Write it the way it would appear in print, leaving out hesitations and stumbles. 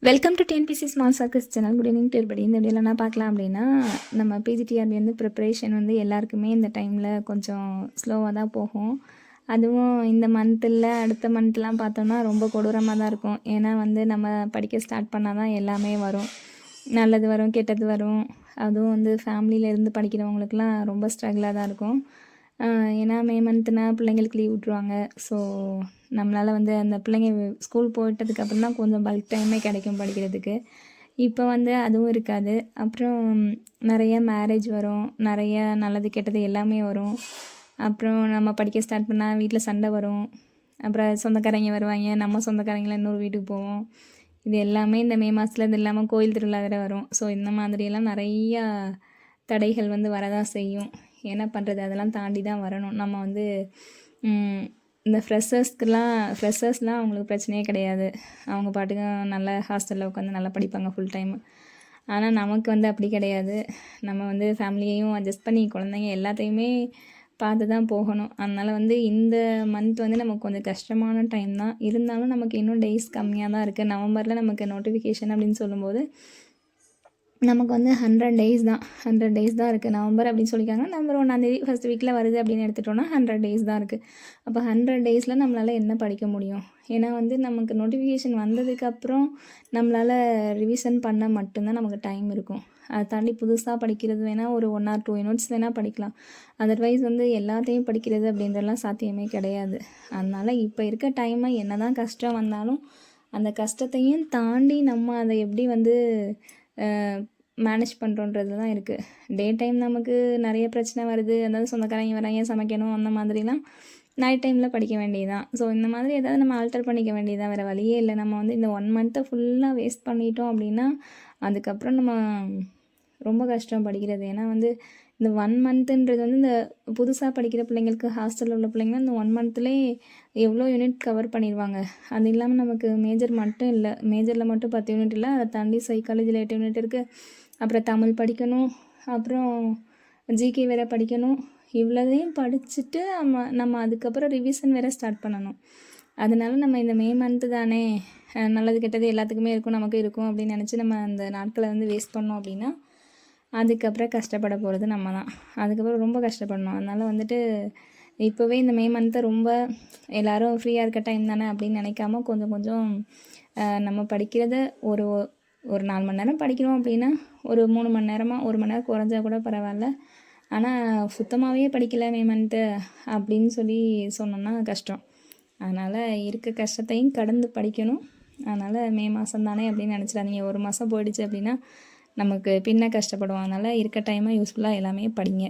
Welcome to TNPSC small circus channel. Good evening to everybody. இந்த வீடியோவில் என்ன பார்க்கலாம் அப்படின்னா, நம்ம பிஜிடிஆர்பி வந்து ப்ரிப்பரேஷன் வந்து எல்லாருக்குமே இந்த டைமில் கொஞ்சம் ஸ்லோவாக தான் போகும். அதுவும் இந்த மந்த்தில் அடுத்த மந்த்லாம் பார்த்தோம்னா ரொம்ப கொடூரமாக தான் இருக்கும். ஏன்னா வந்து நம்ம படிக்க ஸ்டார்ட் பண்ணால் தான் எல்லாமே வரும், நல்லது வரும், கெட்டது வரும். அதுவும் வந்து ஃபேமிலியில் இருந்து படிக்கிறவங்களுக்குலாம் ரொம்ப ஸ்ட்ரகிளாக தான் இருக்கும். ஏன்னா மே மந்த்துனா பிள்ளைங்களுக்கு லீவ் விட்ருவாங்க. ஸோ நம்மளால் வந்து அந்த பிள்ளைங்க ஸ்கூல் போயிட்டதுக்கப்புறம் தான் கொஞ்சம் பல்க் டைமே கிடைக்கும் படிக்கிறதுக்கு. இப்போ வந்து அதுவும் இருக்காது. அப்புறம் நிறைய மேரேஜ் வரும், நிறைய நல்லது கெட்டது எல்லாமே வரும். அப்புறம் நம்ம படிக்க ஸ்டார்ட் பண்ணால் வீட்டில் சண்டை வரும். அப்புறம் சொந்தக்காரங்க வருவாங்க, நம்ம சொந்தக்காரங்களாம் இன்னொரு வீட்டுக்கு போவோம். இது எல்லாமே இந்த மே மாதத்தில் இது இல்லாமல் கோயில் திருவிழா வேறு வரும். ஸோ இந்த மாதிரியெல்லாம் நிறையா தடைகள் வந்து வரதான் செய்யும். என்ன பண்ணுறது, அதெல்லாம் தாண்டி தான் வரணும். நம்ம வந்து இந்த ஃப்ரெஷர்ஸ்லாம் அவங்களுக்கு பிரச்சனையே கிடையாது. அவங்க பாட்டுக்கு நல்ல ஹாஸ்டலில் உட்காந்து நல்லா படிப்பாங்க ஃபுல் டைமு. ஆனால் நமக்கு வந்து அப்படி கிடையாது. நம்ம வந்து ஃபேமிலியையும் அட்ஜஸ்ட் பண்ணி குழந்தைங்க எல்லாத்தையுமே பார்த்து தான் போகணும். அதனால் வந்து இந்த மந்த் வந்து நமக்கு கொஞ்சம் கஷ்டமான டைம் தான். இருந்தாலும் நமக்கு இன்னும் டேஸ் கம்மியாக தான் இருக்குது. நவம்பரில் நமக்கு நோட்டிஃபிகேஷன் அப்படின்னு சொல்லும்போது நமக்கு வந்து 100 டேஸ் தான் இருக்குது. நவம்பர் அப்படின்னு சொல்லியிருக்காங்க. நவம்பர் 1ஆந்தேதி ஃபஸ்ட் வீக்கில் வருது அப்படின்னு எடுத்துகிட்டோன்னா 100 டேஸ் தான் இருக்குது. அப்போ 100 டேஸில் நம்மளால் என்ன படிக்க முடியும்? ஏன்னா வந்து நமக்கு நோட்டிஃபிகேஷன் வந்ததுக்கப்புறம் நம்மளால் ரிவிஷன் பண்ண மட்டும்தான் நமக்கு டைம் இருக்கும். அதை தாண்டி புதுசாக படிக்கிறது வேணால் ஒரு 1 or 2 யூனிட்ஸ் வேணால் படிக்கலாம். அதர்வைஸ் வந்து எல்லாத்தையும் படிக்கிறது அப்படின்றலாம் சாத்தியமே கிடையாது. அதனால் இப்போ இருக்க டைமை என்ன தான் கஷ்டம் வந்தாலும் அந்த கஷ்டத்தையும் தாண்டி நம்ம அதை எப்படி வந்து மேனேஜ் பண்ணுறோன்றது தான் இருக்குது. டே டைம் நமக்கு நிறைய பிரச்சனை வருது, அதாவது சொந்தக்காரங்க வராங்க, சமைக்கணும், அந்த மாதிரிலாம் நைட் டைமில் படிக்க வேண்டியதுதான். ஸோ இந்த மாதிரி ஏதாவது நம்ம ஆல்டர் பண்ணிக்க வேண்டியதுதான், வேறு வழியே இல்லை. நம்ம வந்து இந்த 1 மந்த்தை ஃபுல்லாக வேஸ்ட் பண்ணிட்டோம் அப்படின்னா அதுக்கப்புறம் நம்ம ரொம்ப கஷ்டம் படிக்கிறது. ஏன்னா வந்து இந்த 1 மந்த்துன்றது வந்து இந்த புதுசாக படிக்கிற பிள்ளைங்களுக்கு, ஹாஸ்டலில் உள்ள பிள்ளைங்கலாம் இந்த 1 மந்த்லேயே எவ்வளோ யூனிட் கவர் பண்ணிடுவாங்க. அது இல்லாமல் நமக்கு மேஜர் மட்டும் இல்லை, மேஜரில் மட்டும் 10 யூனிட் இல்லை, அதை தாண்டி சைக்காலஜியில் 8 யூனிட் இருக்குது. அப்புறம் தமிழ் படிக்கணும், அப்புறம் ஜிகே வேறு படிக்கணும். இவ்வளோதையும் படிச்சுட்டு நம்ம அதுக்கப்புறம் ரிவிஷன் வேறு ஸ்டார்ட் பண்ணணும். அதனால நம்ம இந்த மே மந்த்து தானே, நல்லது கெட்டது எல்லாத்துக்குமே இருக்கும், நமக்கு இருக்கும் அப்படின்னு நினச்சி நம்ம அந்த நாட்களை வந்து வேஸ்ட் பண்ணோம் அப்படின்னா அதுக்கப்புறம் கஷ்டப்பட போகிறது நம்ம தான். அதுக்கப்புறம் ரொம்ப கஷ்டப்படணும். அதனால் வந்துட்டு இப்போவே இந்த மே மந்த்தை ரொம்ப எல்லோரும் ஃப்ரீயாக இருக்க டைம் தானே அப்படின்னு நினைக்காம கொஞ்சம் கொஞ்சம் நம்ம படிக்கிறத ஒரு 4 மணி நேரம் படிக்கிறோம் அப்படின்னா ஒரு 3 மணி நேரமாக 1 மணி நேரம் குறைஞ்சா கூட பரவாயில்ல. ஆனால் சுத்தமாகவே படிக்கலை மே மந்த்து அப்படின்னு சொல்லி சொன்னோன்னா கஷ்டம். அதனால் இருக்க கஷ்டத்தையும் கடந்து படிக்கணும். அதனால் மே மாதம் தானே அப்படின்னு நினச்சிடாதீங்க. 1 மாதம் போயிடுச்சு அப்படின்னா நமக்கு பின்ன கஷ்டப்படுவோம். அதனால் இருக்க டைமை யூஸ்ஃபுல்லாக எல்லாமே படிங்க.